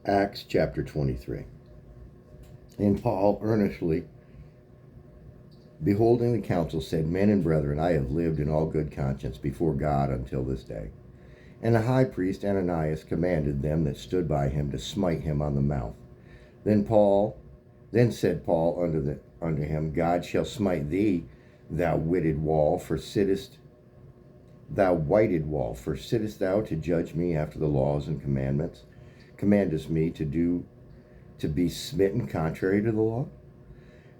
Acts chapter 23. And Paul, earnestly beholding the council, said, Men and brethren, I have lived in all good conscience before God until this day. And the high priest Ananias commanded them that stood by him to smite him on the mouth. Then said Paul unto him, God shall smite thee, thou whited wall, for sittest thou to judge me after the laws and commandments? Commandest me to be smitten contrary to the law?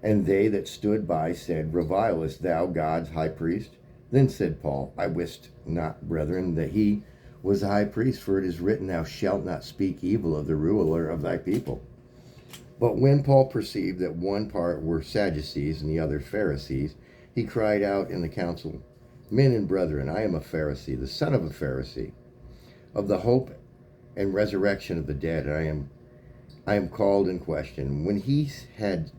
And they that stood by said, Revilest thou God's high priest? Then said Paul, I wist not, brethren, that he was a high priest, for it is written, Thou shalt not speak evil of the ruler of thy people. But when Paul perceived that one part were Sadducees and the other Pharisees, he cried out in the council, Men and brethren, I am a Pharisee, the son of a Pharisee, of the hope and resurrection of the dead, and I am called in question. When he had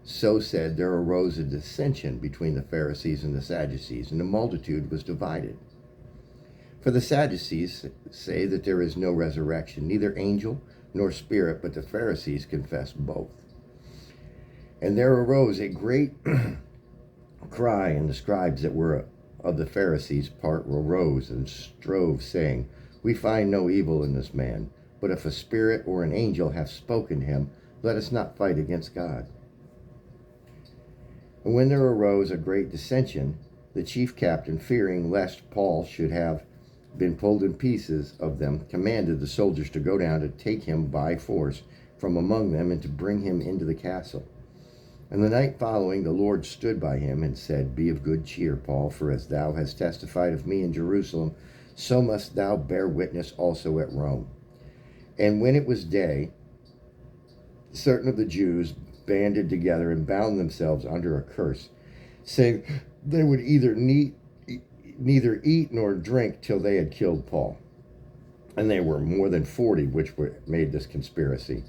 so said, there arose a dissension between the Pharisees and the Sadducees, and the multitude was divided. For the Sadducees say that there is no resurrection, neither angel nor spirit, but the Pharisees confess both. And there arose a great cry, and the scribes that were of the Pharisees' part arose and strove, saying, We find no evil in this man, but if a spirit or an angel hath spoken him, let us not fight against God. And when there arose a great dissension, the chief captain, fearing lest Paul should have been pulled in pieces of them, commanded the soldiers to go down to take him by force from among them and to bring him into the castle. And the night following, the Lord stood by him and said, Be of good cheer, Paul, for as thou hast testified of me in Jerusalem, so must thou bear witness also at Rome. And when it was day, certain of the Jews banded together and bound themselves under a curse, saying they would neither eat nor drink till they had killed Paul. And they were more than 40 which made this conspiracy.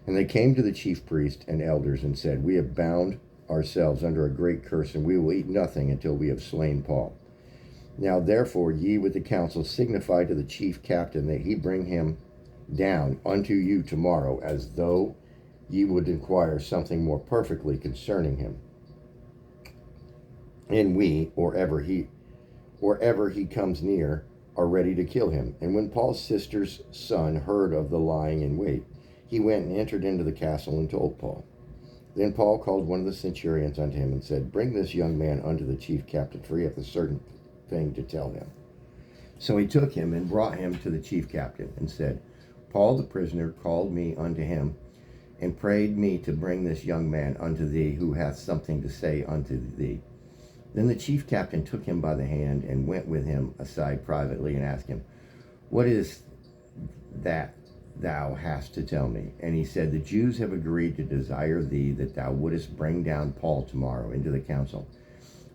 And they came to the chief priest and elders and said, We have bound ourselves under a great curse, and we will eat nothing until we have slain Paul. Now therefore ye with the council signify to the chief captain that he bring him down unto you tomorrow, as though ye would inquire something more perfectly concerning him. And we, or ever he comes near, are ready to kill him. And when Paul's sister's son heard of the lying in wait, he went and entered into the castle and told Paul. Then Paul called one of the centurions unto him and said, Bring this young man unto the chief captain, for he hath a certain thing to tell him. So he took him and brought him to the chief captain and said, Paul the prisoner called me unto him and prayed me to bring this young man unto thee, who hath something to say unto thee. Then the chief captain took him by the hand and went with him aside privately and asked him, What is that thou hast to tell me? And he said, The Jews have agreed to desire thee that thou wouldest bring down Paul tomorrow into the council,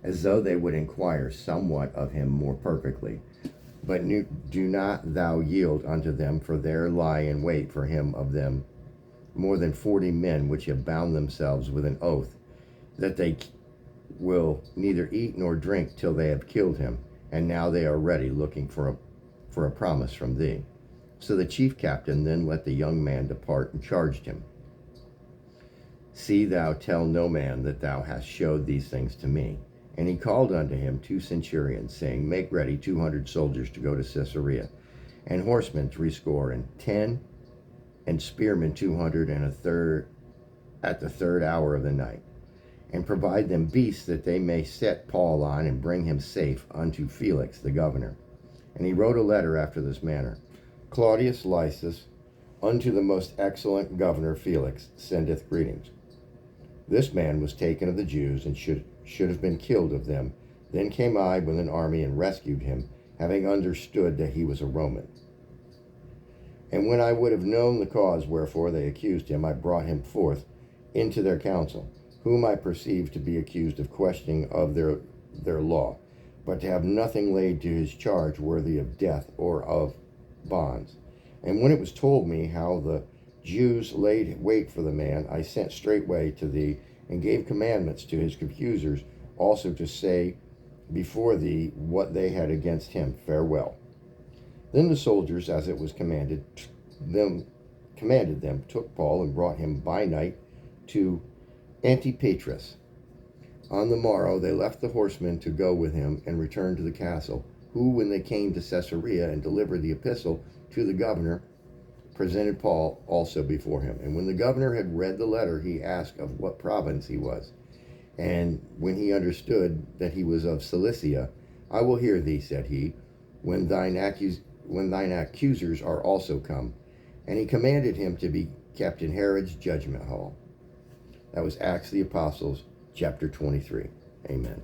as though they would inquire somewhat of him more perfectly. But do not thou yield unto them, for there lie in wait for him of them more than 40 men, which have bound themselves with an oath that they will neither eat nor drink till they have killed him, and now they are ready, looking for a promise from thee. So the chief captain then let the young man depart and charged him, See thou tell no man that thou hast showed these things to me. And he called unto him 2 centurions, saying, Make ready 200 soldiers to go to Caesarea, and horsemen 60, and 10, and spearmen 200, and a third at the third hour of the night. And provide them beasts, that they may set Paul on and bring him safe unto Felix the governor. And he wrote a letter after this manner: Claudius Lysis, unto the most excellent governor Felix, sendeth greetings. This man was taken of the Jews, and should have been killed of them. Then came I with an army and rescued him, having understood that he was a Roman. And when I would have known the cause wherefore they accused him, I brought him forth into their council, whom I perceived to be accused of questioning of their law, but to have nothing laid to his charge worthy of death or of bonds. And when it was told me how the Jews laid wait for the man, I sent straightway to thee, and gave commandments to his accusers also to say before thee what they had against him. Farewell. Then the soldiers, as it was commanded, commanded them, took Paul and brought him by night to Antipatris. On the morrow they left the horsemen to go with him and returned to the castle, who, when they came to Caesarea and delivered the epistle to the governor, presented Paul also before him. And when the governor had read the letter, he asked of what province he was. And when he understood that he was of Cilicia, I will hear thee, said he, when thine accusers are also come. And he commanded him to be kept in Herod's judgment hall. That was Acts of the Apostles, chapter 23. Amen.